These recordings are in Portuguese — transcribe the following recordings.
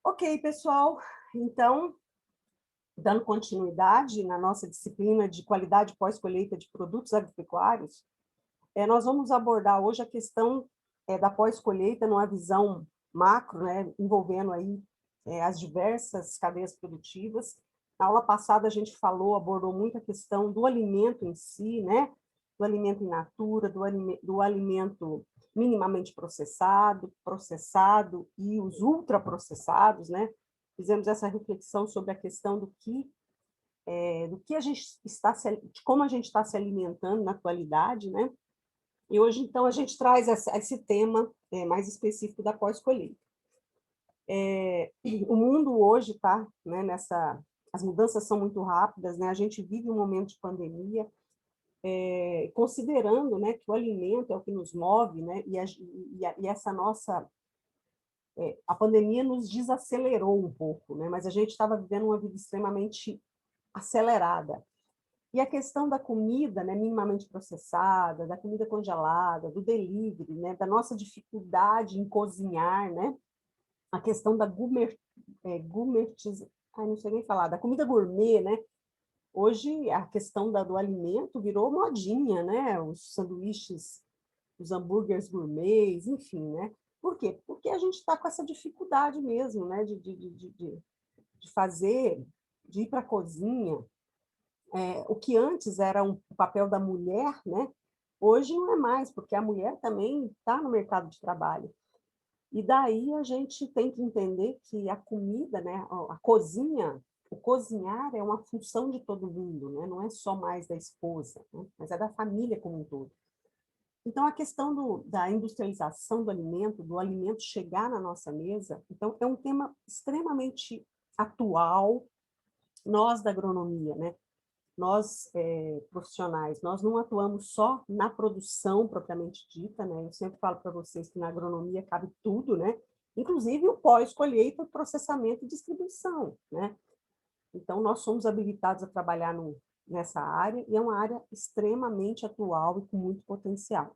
Ok, pessoal, então, dando continuidade na nossa disciplina de qualidade pós-colheita de produtos agropecuários, nós vamos abordar hoje a questão da pós-colheita numa visão macro, né, envolvendo aí as diversas cadeias produtivas. Na aula passada a gente abordou muito a questão do alimento em si, né, do alimento in natura, do alimento minimamente processado e os ultraprocessados, né? Fizemos essa reflexão sobre a questão do que a gente de como a gente está se alimentando na atualidade, né? E hoje, então, a gente traz esse tema mais específico da pós-colheita. O mundo hoje está, né, as mudanças são muito rápidas, né? A gente vive um momento de pandemia, considerando, né, que o alimento é o que nos move, né? E essa nossa a pandemia nos desacelerou um pouco, né? Mas a gente estava vivendo uma vida extremamente acelerada. E a questão da comida, né, minimamente processada, da comida congelada, do delivery, né, da nossa dificuldade em cozinhar, né, a questão da não sei nem falar, da comida gourmet, né? Hoje a questão do alimento virou modinha, né? Os sanduíches, os hambúrgueres gourmets, enfim, né? Por quê? Porque a gente está com essa dificuldade mesmo, né? De fazer, de ir para a cozinha. O que antes era o papel da mulher, né? Hoje não é mais, porque a mulher também está no mercado de trabalho. E daí a gente tem que entender que a comida, né, a cozinha, o cozinhar é uma função de todo mundo, né? Não é só mais da esposa, né? Mas é da família como um todo. Então, a questão da industrialização do alimento chegar na nossa mesa, então, é um tema extremamente atual, nós da agronomia, né? Nós, profissionais, nós não atuamos só na produção propriamente dita, né? Eu sempre falo para vocês que na agronomia cabe tudo, né? Inclusive o pós-colheita, processamento e distribuição, né? Então, nós somos habilitados a trabalhar nessa área e é uma área extremamente atual e com muito potencial.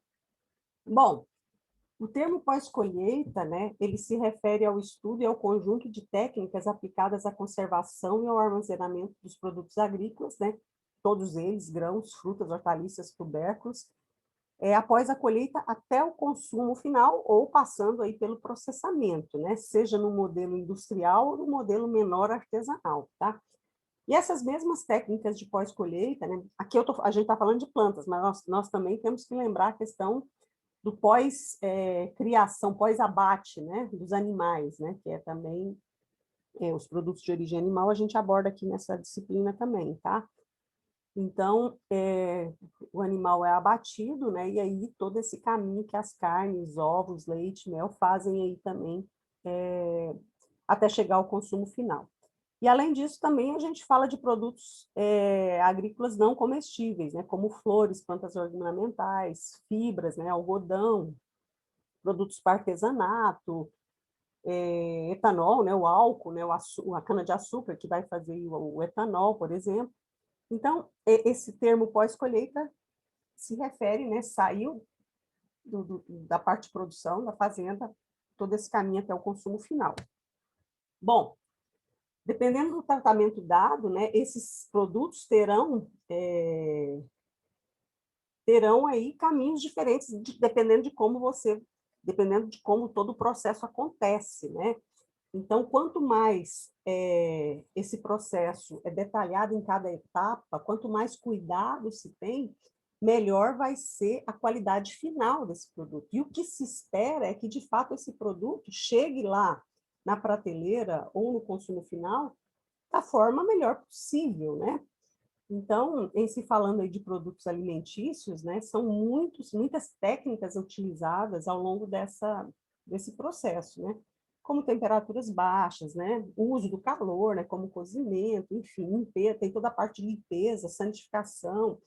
Bom, o termo pós-colheita, né, ele se refere ao estudo e ao conjunto de técnicas aplicadas à conservação e ao armazenamento dos produtos agrícolas, né, todos eles, grãos, frutas, hortaliças, tubérculos, após a colheita até o consumo final ou passando aí pelo processamento, né, seja no modelo industrial ou no modelo menor artesanal, tá? E essas mesmas técnicas de pós-colheita, né, aqui a gente está falando de plantas, mas nós também temos que lembrar a questão do pós-criação, pós-abate, né, dos animais, né, que é também os produtos de origem animal, a gente aborda aqui nessa disciplina também, tá? Então, o animal é abatido, né, e aí todo esse caminho que as carnes, ovos, leite, mel fazem aí também, até chegar ao consumo final. E, além disso, também a gente fala de produtos agrícolas não comestíveis, né, como flores, plantas ornamentais, fibras, né, algodão, produtos para artesanato, etanol, né, o álcool, né, a cana-de-açúcar, que vai fazer o etanol, por exemplo. Então, esse termo pós-colheita se refere, né, saiu da parte de produção, da fazenda, todo esse caminho até o consumo final. Bom, dependendo do tratamento dado, né, esses produtos terão aí caminhos diferentes, dependendo de como todo o processo acontece, né? Então, quanto mais esse processo é detalhado em cada etapa, quanto mais cuidado se tem, melhor vai ser a qualidade final desse produto. E o que se espera é que, de fato, esse produto chegue lá na prateleira ou no consumo final da forma melhor possível, né? Então, em se falando aí de produtos alimentícios, né, são muitas técnicas utilizadas ao longo desse processo, né? Como temperaturas baixas, né? O uso do calor, né? Como cozimento, enfim, limpeza, tem toda a parte de limpeza, sanitificação,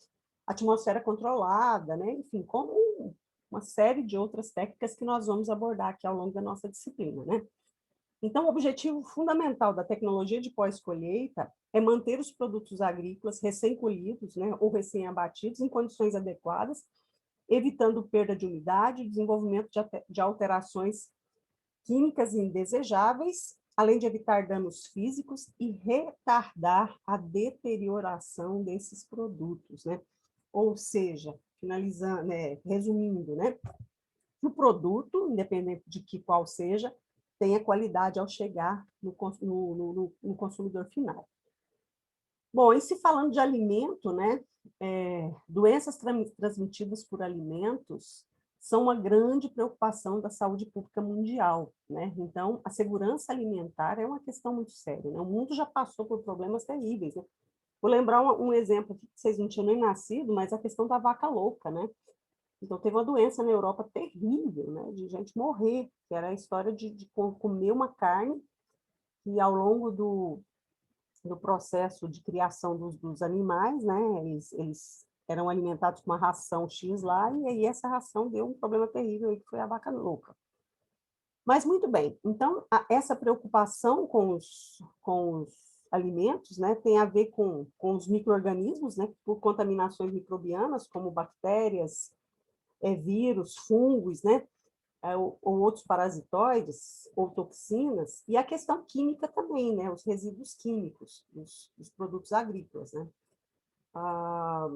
atmosfera controlada, né? Enfim, como uma série de outras técnicas que nós vamos abordar aqui ao longo da nossa disciplina, né? Então, o objetivo fundamental da tecnologia de pós-colheita é manter os produtos agrícolas recém-colhidos, né, ou recém-abatidos em condições adequadas, evitando perda de umidade, desenvolvimento de alterações químicas indesejáveis além de evitar danos físicos e retardar a deterioração desses produtos, né? Ou seja, finalizando, né, resumindo, né, que o produto, independente de que qual seja, tenha qualidade ao chegar no consumidor final. Bom, e se falando de alimento, né, doenças transmitidas por alimentos são uma grande preocupação da saúde pública mundial, né? Então, a segurança alimentar é uma questão muito séria, né? O mundo já passou por problemas terríveis, né? Vou lembrar um exemplo aqui, que vocês não tinham nem nascido, mas a questão da vaca louca, né? Então, teve uma doença na Europa terrível, né? De gente morrer, que era a história de comer uma carne e ao longo do processo de criação dos animais, né? Eles eram alimentados com uma ração X lá, e aí essa ração deu um problema terrível, que foi a vaca louca. Mas muito bem, então essa preocupação com os alimentos, né, tem a ver com os micro-organismos, né, por contaminações microbianas, como bactérias, vírus, fungos, né, ou outros parasitoides, ou toxinas, e a questão química também, né, os resíduos químicos dos produtos agrícolas, né. Ah,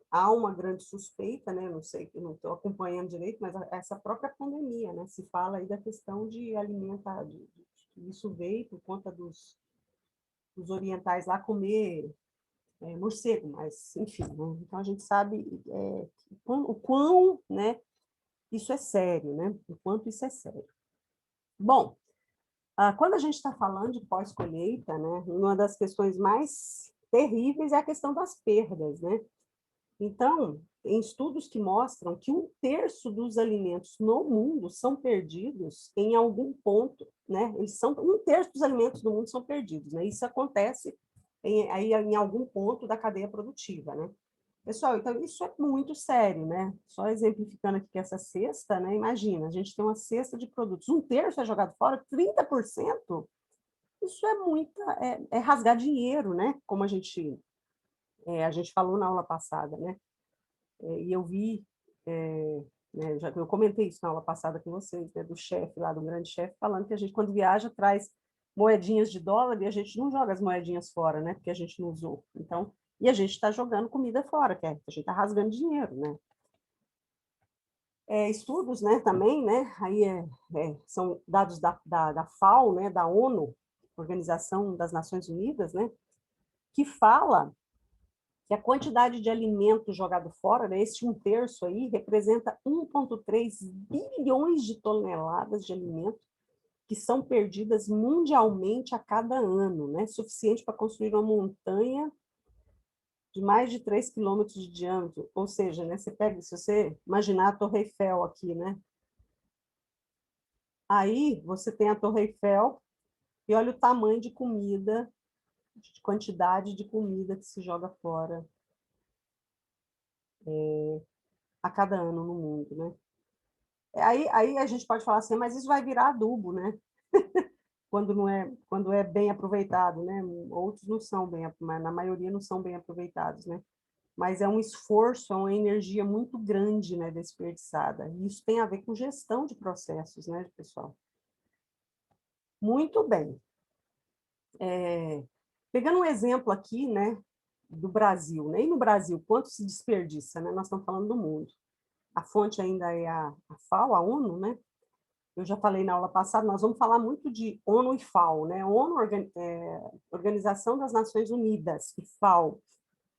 há uma grande suspeita, né, não sei, eu não estou acompanhando direito, mas essa própria pandemia, né, se fala aí da questão de alimentar, que isso veio por conta dos orientais lá comer morcego, mas, enfim, né, então a gente sabe o quão, né, isso é sério, né, o quanto isso é sério. Bom, quando a gente está falando de pós-colheita, né, uma das questões mais terríveis é a questão das perdas, né? Então, tem estudos que mostram que 1/3 dos alimentos no mundo são perdidos em algum ponto, né? Eles são 1/3 dos alimentos do mundo são perdidos, né? Isso acontece em algum ponto da cadeia produtiva, né? Pessoal, então isso é muito sério, né? Só exemplificando aqui que essa cesta, né? Imagina, a gente tem uma cesta de produtos, 1/3 é jogado fora, 30%, isso é muita, é rasgar dinheiro, né? Como a gente falou na aula passada, né? E eu vi, né, já que eu comentei isso na aula passada com vocês, né, do chefe lá, do grande chefe, falando que a gente, quando viaja, traz moedinhas de dólar e a gente não joga as moedinhas fora, né, porque a gente não usou. Então, e a gente está jogando comida fora, que a gente está rasgando dinheiro, né. Estudos, né, também, né, aí são dados da FAO, né, da ONU, Organização das Nações Unidas, né, que fala que a quantidade de alimento jogado fora, né, esse 1/3 aí, representa 1,3 bilhões de toneladas de alimento que são perdidas mundialmente a cada ano, né, suficiente para construir uma montanha de mais de 3 quilômetros de diâmetro, ou seja, né, você pega, se você imaginar a Torre Eiffel aqui, né, aí você tem a Torre Eiffel e olha o tamanho de comida, de quantidade de comida que se joga fora a cada ano no mundo, né? Aí a gente pode falar assim, mas isso vai virar adubo, né? Quando é bem aproveitado, né? Outros não são bem, mas na maioria não são bem aproveitados, né? Mas é um esforço, é uma energia muito grande, né, desperdiçada. E isso tem a ver com gestão de processos, né, pessoal? Muito bem. Pegando um exemplo aqui, né, do Brasil, né? E no Brasil, quanto se desperdiça, né? Nós estamos falando do mundo. A fonte ainda é a FAO, a ONU, né? Eu já falei na aula passada, nós vamos falar muito de ONU e FAO, né? ONU, Organização das Nações Unidas, e FAO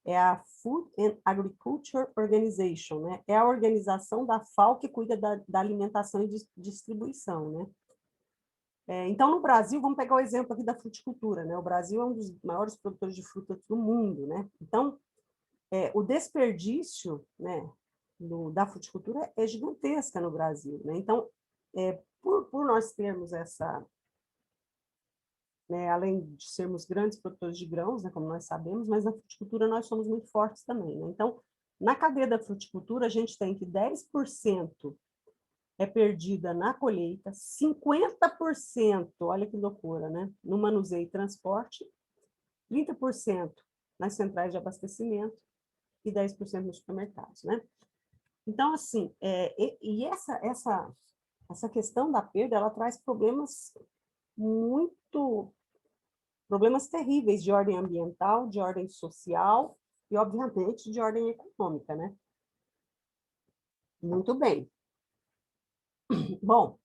é a Food and Agriculture Organization, né? É a organização da FAO que cuida da alimentação e distribuição, né? Então, no Brasil, vamos pegar o exemplo aqui da fruticultura, né? O Brasil é um dos maiores produtores de frutas do mundo, né? Então, o desperdício, né, da fruticultura é gigantesca no Brasil, né? Então, por nós termos essa, né, além de sermos grandes produtores de grãos, né, como nós sabemos, mas na fruticultura nós somos muito fortes também, né? Então, na cadeia da fruticultura, a gente tem que 10% é perdida na colheita, 50%, olha que loucura, né, no manuseio e transporte, 30% nas centrais de abastecimento e 10% nos supermercados, né? Então, assim, e essa questão da perda, ela traz problemas problemas terríveis de ordem ambiental, de ordem social e, obviamente, de ordem econômica, né? Muito bem. Bom,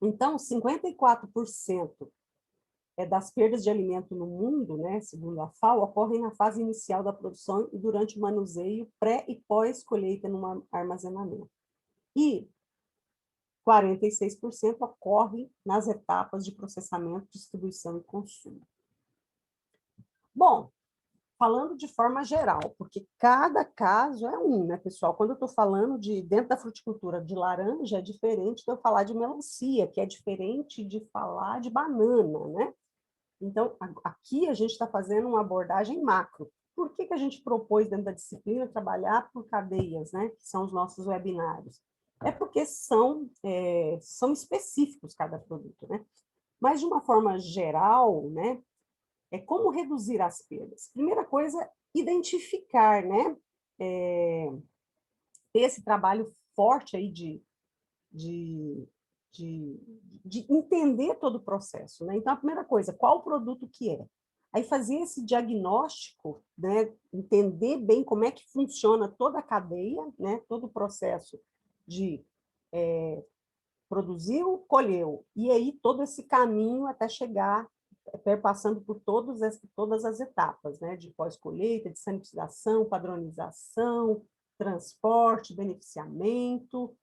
então, 54% das perdas de alimento no mundo, né, segundo a FAO, ocorrem na fase inicial da produção e durante o manuseio pré e pós-colheita no armazenamento. E 46% ocorre nas etapas de processamento, distribuição e consumo. Bom, falando de forma geral, porque cada caso é um, né, pessoal? Quando eu estou falando dentro da fruticultura de laranja, é diferente de eu falar de melancia, que é diferente de falar de banana, né? Então, aqui a gente está fazendo uma abordagem macro. Por que a gente propôs dentro da disciplina trabalhar por cadeias, né? Que são os nossos webinários? É porque são específicos cada produto, né? Mas, de uma forma geral, né? Como reduzir as perdas? Primeira coisa, identificar, né? Ter esse trabalho forte aí de, de, de entender todo o processo, né? Então, a primeira coisa, qual o produto que é? Aí fazer esse diagnóstico, né? Entender bem como é que funciona toda a cadeia, né? Todo o processo de produziu, colheu, e aí todo esse caminho até chegar, passando por todas as etapas, né? De pós-colheita, de sanitização, padronização, transporte, beneficiamento,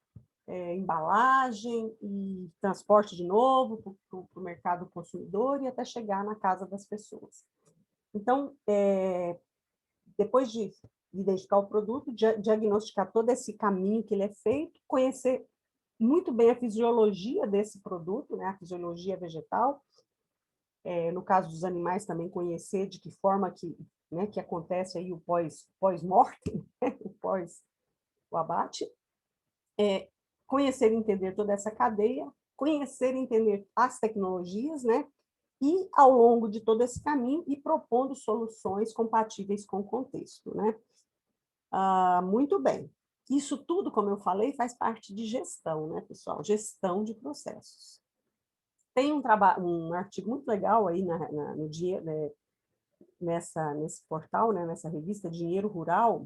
embalagem e transporte de novo para o mercado consumidor e até chegar na casa das pessoas. Então, depois de identificar o produto, diagnosticar todo esse caminho que ele é feito, conhecer muito bem a fisiologia desse produto, né, a fisiologia vegetal, no caso dos animais também conhecer de que forma que acontece aí o pós-mortem, né, o abate, conhecer e entender toda essa cadeia, conhecer e entender as tecnologias, né? E, ao longo de todo esse caminho, ir propondo soluções compatíveis com o contexto, né? Muito bem. Isso tudo, como eu falei, faz parte de gestão, né, pessoal? Gestão de processos. Tem um artigo muito legal aí no dia, né, nesse portal, né, nessa revista Dinheiro Rural,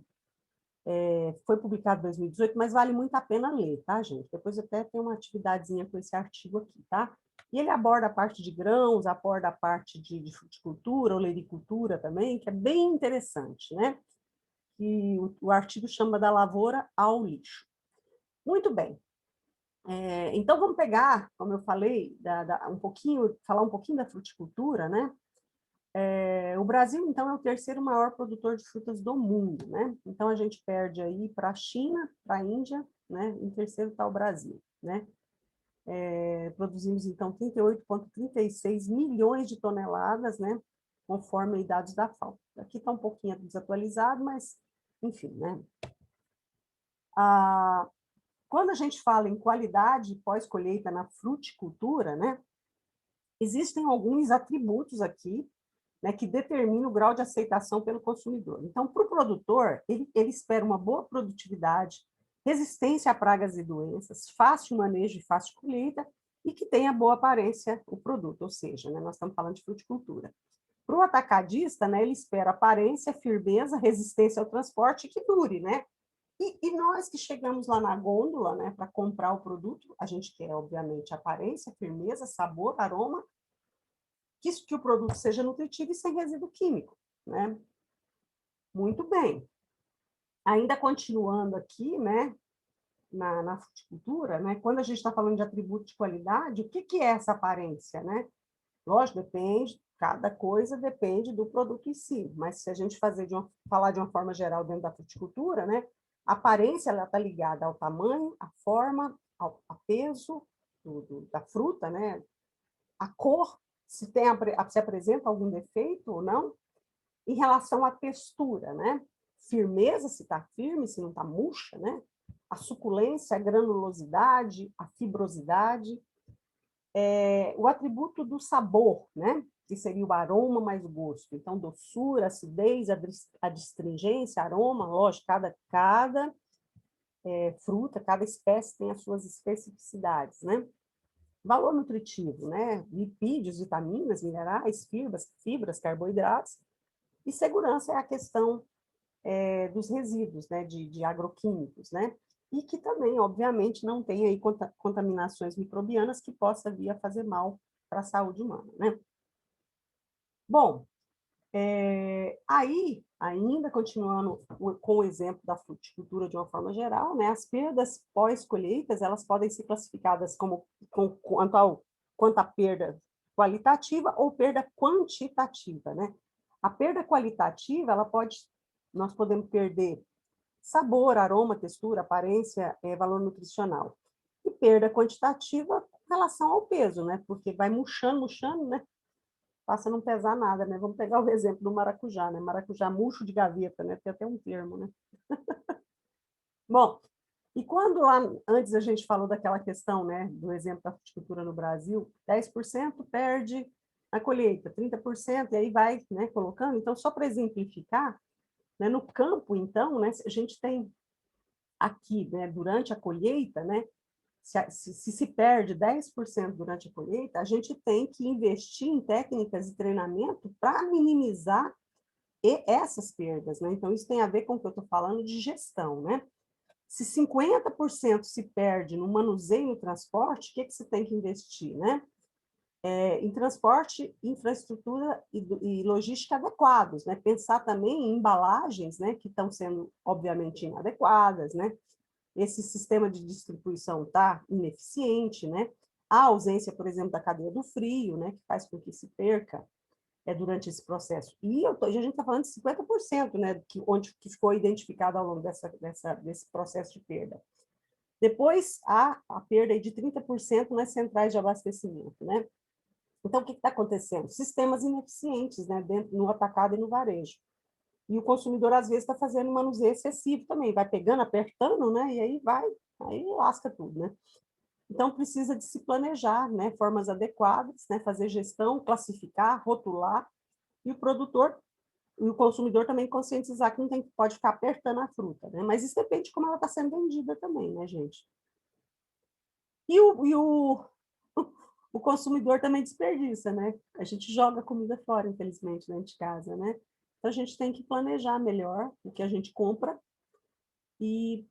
foi publicado em 2018, mas vale muito a pena ler, tá, gente? Depois eu até tenho uma atividadezinha com esse artigo aqui, tá? E ele aborda a parte de grãos, aborda a parte de fruticultura, olericultura também, que é bem interessante, né? E o artigo chama Da Lavoura ao Lixo. Muito bem. Então, vamos pegar, como eu falei, falar um pouquinho da fruticultura, né? O Brasil, então, é o terceiro maior produtor de frutas do mundo, né? Então, a gente perde aí para a China, para a Índia, né? Em terceiro está o Brasil, né? Produzimos, então, 38,36 milhões de toneladas, né? Conforme dados da FAO. Aqui está um pouquinho desatualizado, mas, enfim, né? Quando a gente fala em qualidade pós-colheita na fruticultura, né? Existem alguns atributos aqui, né, que determina o grau de aceitação pelo consumidor. Então, para o produtor, ele espera uma boa produtividade, resistência a pragas e doenças, fácil manejo e fácil colheita, e que tenha boa aparência o produto, ou seja, né, nós estamos falando de fruticultura. Para o atacadista, né, ele espera aparência, firmeza, resistência ao transporte e que dure, né? E nós que chegamos lá na gôndola, né, para comprar o produto, a gente quer, obviamente, aparência, firmeza, sabor, aroma, que o produto seja nutritivo e sem resíduo químico, né? Muito bem. Ainda continuando aqui, né, na fruticultura, né, quando a gente está falando de atributo de qualidade, o que é essa aparência, né? Lógico, depende, cada coisa depende do produto em si, mas se a gente falar de uma forma geral dentro da fruticultura, né, a aparência ela está ligada ao tamanho, à forma, ao peso da fruta, né, a cor, se apresenta algum defeito ou não, em relação à textura, né? Firmeza, se está firme, se não está murcha, né? A suculência, a granulosidade, a fibrosidade, o atributo do sabor, né? Que seria o aroma mais o gosto. Então, doçura, acidez, adstringência, aroma, lógico, cada fruta, cada espécie tem as suas especificidades, né? valor nutritivo, né? Lipídios, vitaminas, minerais, fibras, carboidratos, e segurança é a questão dos resíduos, né, de agroquímicos, né? E que também, obviamente, não tem aí contaminações microbianas que possa vir a fazer mal para a saúde humana, né? Bom, aí, ainda continuando com o exemplo da fruticultura de uma forma geral, né, as perdas pós-colheitas, elas podem ser classificadas como quanto à perda qualitativa ou perda quantitativa, né? A perda qualitativa, nós podemos perder sabor, aroma, textura, aparência, valor nutricional. E perda quantitativa com relação ao peso, né? Porque vai murchando, né? Passa a não pesar nada, né? Vamos pegar o exemplo do maracujá, né? Maracujá murcho de gaveta, né? Tem até um termo, né? Bom, e quando lá antes a gente falou daquela questão, né, do exemplo da fruticultura no Brasil, 10% perde a colheita, 30%, e aí vai, né, colocando. Então, só para exemplificar, né, no campo, então, né, a gente tem aqui, né, durante a colheita, né, se perde 10% durante a colheita, a gente tem que investir em técnicas e treinamento para minimizar essas perdas, né? Então, isso tem a ver com o que eu estou falando de gestão, né? Se 50% se perde no manuseio e no transporte, o que você tem que investir, né? Em transporte, infraestrutura e logística adequados, né? Pensar também em embalagens, né, que estão sendo, obviamente, inadequadas, né? Esse sistema de distribuição está ineficiente, né? A ausência, por exemplo, da cadeia do frio, né, que faz com que se perca durante esse processo. E a gente está falando de 50%, né, que foi identificado ao longo desse processo de perda. Depois, há a perda de 30% nas centrais de abastecimento, né? Então, o que está acontecendo? Sistemas ineficientes, né, no atacado e no varejo. E o consumidor, às vezes, está fazendo um manuseio excessivo também, vai pegando, apertando, né, e aí lasca tudo, né? Então, precisa de se planejar, né, formas adequadas, né, fazer gestão, classificar, rotular, e o produtor e o consumidor também conscientizar que não pode ficar apertando a fruta, né? Mas isso depende de como ela está sendo vendida também, né, gente? E o consumidor também desperdiça, né? A gente joga comida fora, infelizmente, dentro de casa, né? Então, a gente tem que planejar melhor o que a gente compra e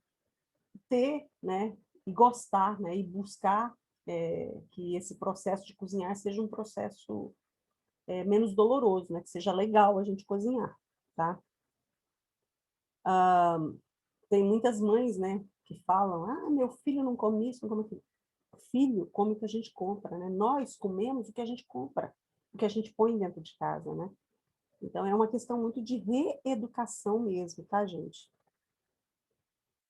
ter, né? E gostar, né? E buscar que esse processo de cozinhar seja um processo menos doloroso, né? Que seja legal a gente cozinhar, tá? Tem muitas mães, né? Que falam, meu filho não come isso, não come aquilo. O filho come o que a gente compra, né? Nós comemos o que a gente compra, o que a gente põe dentro de casa, né? Então, é uma questão muito de reeducação mesmo, tá, gente?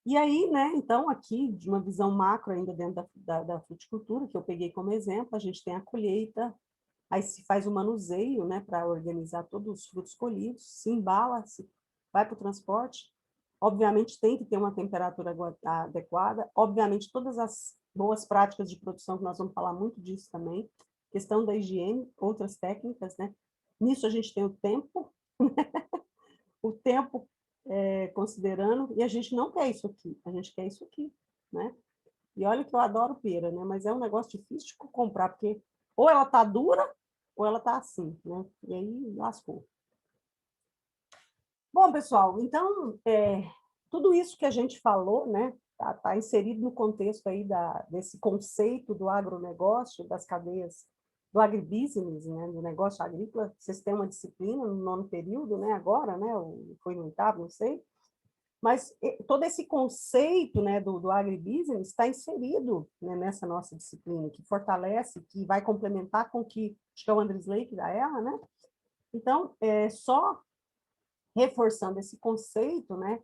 E aí, né, então, aqui, de uma visão macro ainda dentro da fruticultura, que eu peguei como exemplo, a gente tem a colheita, aí se faz o manuseio, né, para organizar todos os frutos colhidos, se embala, vai para o transporte, obviamente tem que ter uma temperatura adequada, obviamente todas as boas práticas de produção, que nós vamos falar muito disso também, questão da higiene, outras técnicas, né, nisso a gente tem o tempo, o tempo considerando, e a gente não quer isso aqui, a gente quer isso aqui, né? E olha que eu adoro pera, né? Mas é um negócio difícil de comprar, porque ou ela tá dura, ou ela tá assim, né? E aí lascou. Bom, pessoal, então, tudo isso que a gente falou, né, tá inserido no contexto aí desse conceito do agronegócio, das cadeias do agribusiness, né, do negócio agrícola. Vocês têm uma disciplina no 9º período, né, agora, né, ou foi no 8º, não sei, mas todo esse conceito, né, do agribusiness está inserido, né, nessa nossa disciplina, que fortalece, que vai complementar com o que, acho que é o Andres Lake da ela, né? Então, só reforçando esse conceito, né,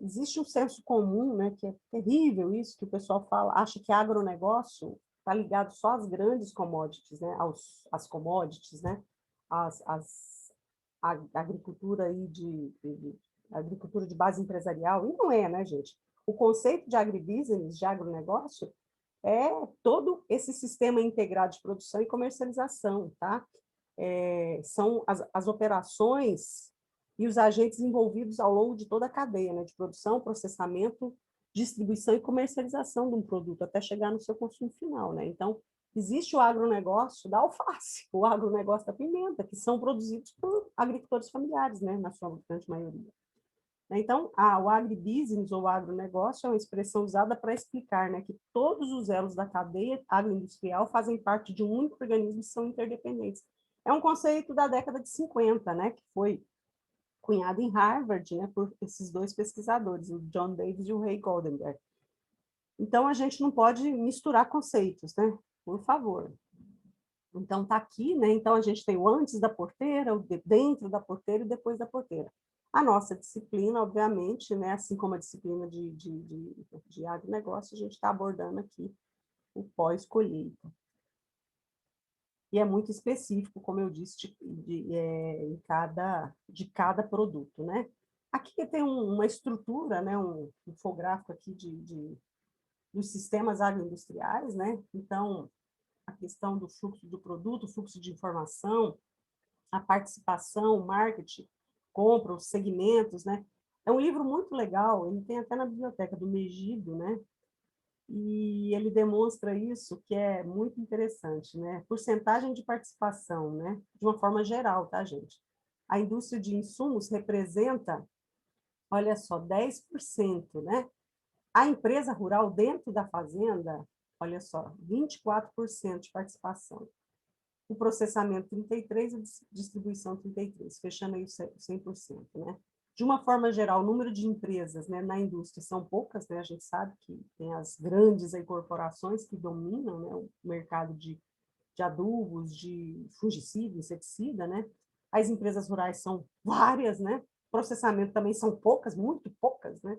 existe um senso comum, né, que é terrível isso, que o pessoal fala, acha que agronegócio está ligado só às grandes commodities, né, às commodities, né, a agricultura aí agricultura de base empresarial, e não é, né, gente? O conceito de agribusiness, de agronegócio, é todo esse sistema integrado de produção e comercialização, tá? São as operações e os agentes envolvidos ao longo de toda a cadeia, né, de produção, processamento, distribuição e comercialização de um produto, até chegar no seu consumo final, né? Então, Existe o agronegócio da alface, o agronegócio da pimenta, que são produzidos por agricultores familiares, né, na sua grande maioria. Então, o agribusiness ou agronegócio é uma expressão usada para explicar, né, que todos os elos da cadeia agroindustrial fazem parte de um único organismo e são interdependentes. É um conceito da década de 50, né, que foi cunhado em Harvard, né, por esses dois pesquisadores, o John Davis e o Ray Goldenberg. Então, a gente não pode misturar conceitos, né, por favor. Então, está aqui, né? Então, a gente tem o antes da porteira, o dentro da porteira e depois da porteira. A nossa disciplina, obviamente, né? Assim como a disciplina de agronegócio, a gente está abordando aqui o pós-colheita. E é muito específico, como eu disse, de cada produto, né? Aqui tem uma estrutura, né? Um infográfico aqui dos sistemas agroindustriais, né? Então, a questão do fluxo do produto, o fluxo de informação, a participação, o marketing, compra, os segmentos, né? É um livro muito legal, ele tem até na biblioteca do Megido, né? E ele demonstra isso, que é muito interessante, né? Porcentagem de participação, né? De uma forma geral, tá, gente? A indústria de insumos representa, olha só, 10%, né? A empresa rural dentro da fazenda, olha só, 24% de participação. O processamento 33%, a distribuição 33%, fechando aí o 100%, né? De uma forma geral, o número de empresas, né, na indústria são poucas, né? A gente sabe que tem as grandes aí, corporações que dominam, né, o mercado de adubos, de fungicida, inseticida, né? As empresas rurais são várias, né? Processamento também são poucas, muito poucas, né?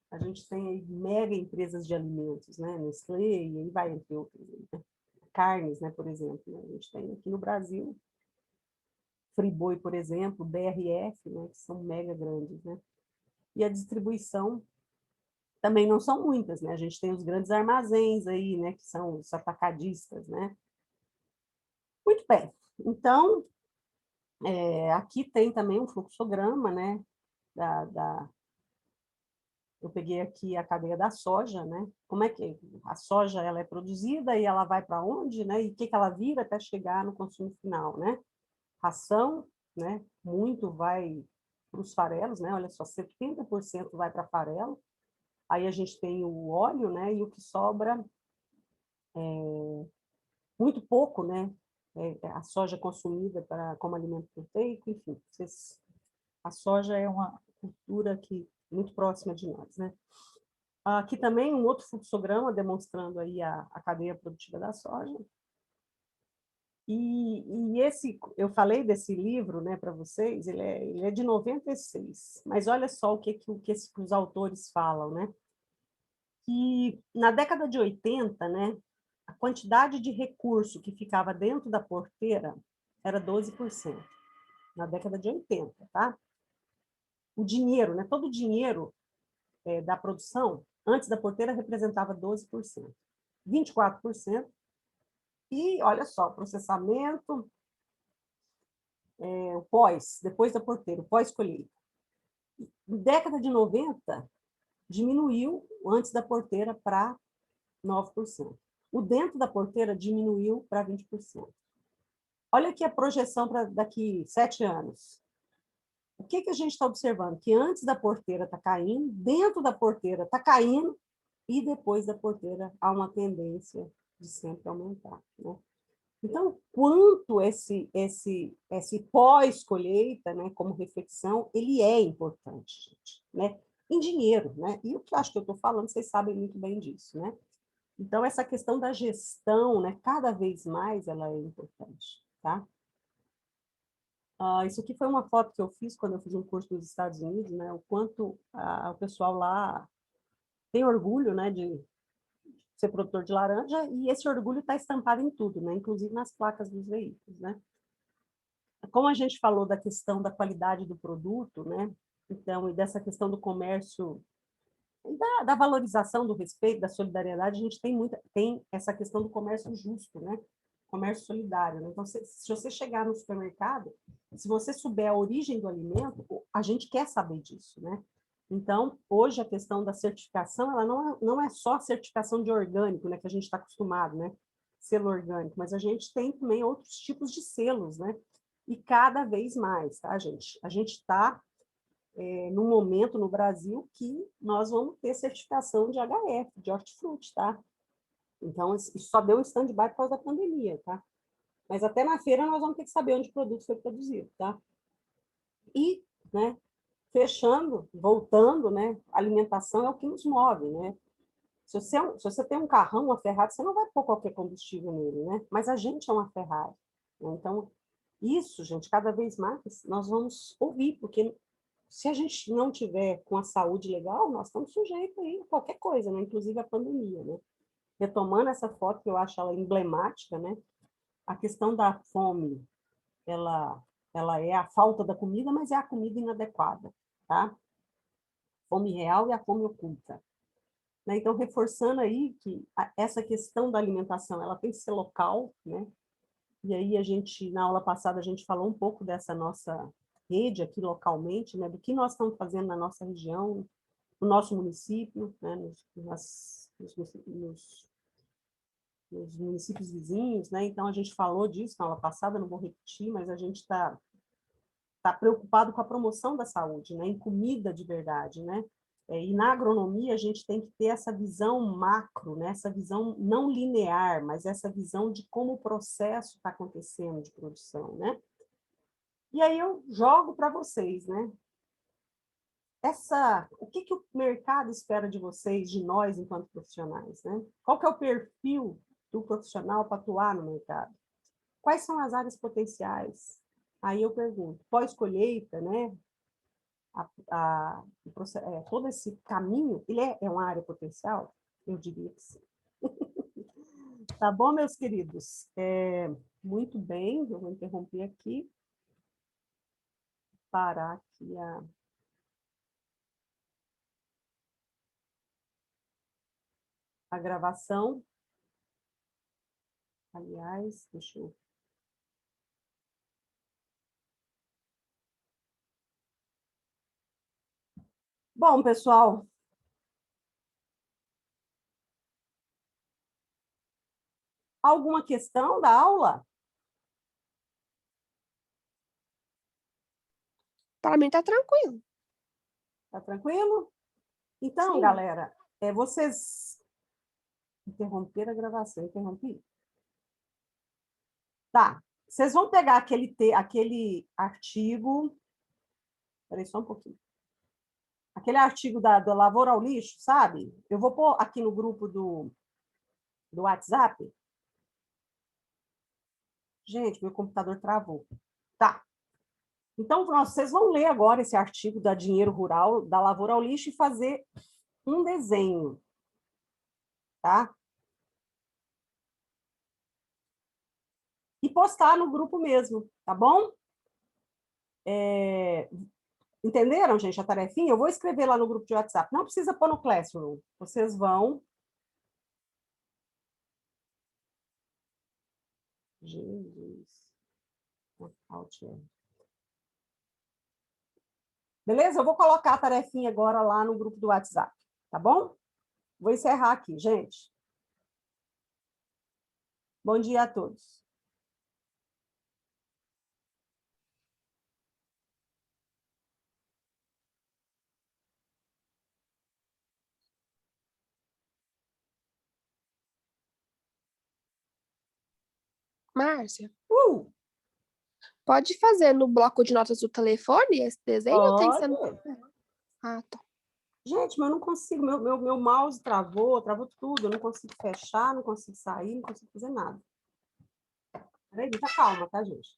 A gente tem aí mega empresas de alimentos, né? Nestlé, e aí vai entre outras, né? Carnes, né, por exemplo. Né? A gente tem aqui no Brasil, Friboi, por exemplo, BRF, né, que são mega grandes. Né? E a distribuição também não são muitas. Né? A gente tem os grandes armazéns aí, né, que são os atacadistas. Né? Muito bem. Então, aqui tem também um fluxograma, né, eu peguei aqui a cadeia da soja, né? Como é que a soja ela é produzida e ela vai para onde, né? E o que ela vira até chegar no consumo final, né? Ração, né? Muito vai para os farelos, né? Olha só, 70% vai para farelo. Aí a gente tem o óleo, né? E o que sobra muito pouco, né? A soja consumida como alimento proteico, enfim. A soja é uma cultura que muito próxima de nós, né? Aqui também um outro fluxograma demonstrando aí a cadeia produtiva da soja. E eu falei desse livro, né, para vocês, ele é de 96, mas olha só o que os autores falam, né? Que na década de 80, né, a quantidade de recurso que ficava dentro da porteira era 12%, na década de 80, tá? O dinheiro, né, todo o dinheiro da produção, antes da porteira, representava 12%. 24%, e olha só, processamento, o pós, depois da porteira, o pós-colheita. Na década de 90, diminuiu antes da porteira para 9%. O dentro da porteira diminuiu para 20%. Olha aqui a projeção para daqui 7 anos. O que a gente está observando? Que antes da porteira está caindo, dentro da porteira está caindo, e depois da porteira há uma tendência de sempre aumentar. Né? Então, quanto esse pós-colheita, né, como reflexão, ele é importante, gente, né? Em dinheiro, né? E o que eu acho que eu estou falando, vocês sabem muito bem disso, né? Então, essa questão da gestão, né, cada vez mais ela é importante, tá? Isso aqui foi uma foto que eu fiz quando eu fiz um curso nos Estados Unidos, né? O quanto o pessoal lá tem orgulho, né, de ser produtor de laranja, e esse orgulho está estampado em tudo, né? Inclusive nas placas dos veículos, né? Como a gente falou da questão da qualidade do produto, né? Então, e dessa questão do comércio, da valorização do respeito, da solidariedade, a gente tem essa questão do comércio justo, né? Comércio solidário. Né? Então, se você chegar no supermercado, se você souber a origem do alimento, a gente quer saber disso, né? Então, hoje a questão da certificação, ela não é só a certificação de orgânico, né, que a gente está acostumado, né? selo orgânico, mas a gente tem também outros tipos de selos, né? E cada vez mais, tá, gente? A gente está num momento no Brasil que nós vamos ter certificação de HF, de hortifruti, tá? Então, isso só deu um stand-by por causa da pandemia, tá? Mas até na feira nós vamos ter que saber onde o produto foi produzido, tá? E, né, fechando, voltando, né, alimentação é o que nos move, né? Se você tem um carrão, uma Ferrari, você não vai pôr qualquer combustível nele, né? Mas a gente é uma Ferrari, né? Então, isso, gente, cada vez mais nós vamos ouvir, porque se a gente não tiver com a saúde legal, nós estamos sujeitos aí a qualquer coisa, né? Inclusive a pandemia, né? Retomando essa foto, que eu acho ela emblemática, né? A questão da fome, ela é a falta da comida, mas é a comida inadequada, tá? Fome real e a fome oculta. Né? Então, reforçando aí que essa questão da alimentação, ela tem que ser local, né? E aí a gente, na aula passada, a gente falou um pouco dessa nossa rede aqui localmente, né? Do que nós estamos fazendo na nossa região, no nosso município, né? Nos municípios vizinhos, né? Então, a gente falou disso na aula passada, não vou repetir, mas a gente está preocupado com a promoção da saúde, né? Em comida de verdade, né? E na agronomia, a gente tem que ter essa visão macro, né? Essa visão não linear, mas essa visão de como o processo está acontecendo de produção, né? E aí eu jogo para vocês, né? O que o mercado espera de vocês, de nós, enquanto profissionais, né? Qual que é o perfil do profissional para atuar no mercado? Quais são as áreas potenciais? Aí eu pergunto, pós-colheita, né? Todo esse caminho, ele é uma área potencial? Eu diria que sim. Tá bom, meus queridos? Muito bem, eu vou interromper aqui, parar aqui a gravação. Aliás, deixa eu... Bom, pessoal, alguma questão da aula? Para mim tá tranquilo. Tá tranquilo? Então, Sim. galera, vocês interromperam a gravação, interrompi? Tá. Vocês vão pegar aquele artigo. Peraí, só um pouquinho. Aquele artigo da Lavoura ao Lixo, sabe? Eu vou pôr aqui no grupo do WhatsApp. Gente, meu computador travou. Tá. Então, vocês vão ler agora esse artigo da Dinheiro Rural, da Lavoura ao Lixo, e fazer um desenho. Tá? E postar no grupo mesmo, tá bom? Entenderam, gente, a tarefinha? Eu vou escrever lá no grupo de WhatsApp. Não precisa pôr no Classroom. Vocês vão... Jesus. Beleza? Eu vou colocar a tarefinha agora lá no grupo do WhatsApp, tá bom? Vou encerrar aqui, gente. Bom dia a todos. Márcia, Uh! pode fazer no bloco de notas do telefone esse desenho ou tem que ser no... Pode. Ah, tá. Gente, mas eu não consigo. Meu mouse travou tudo. Eu não consigo fechar, não consigo sair, não consigo fazer nada. Peraí, muita calma, tá, gente?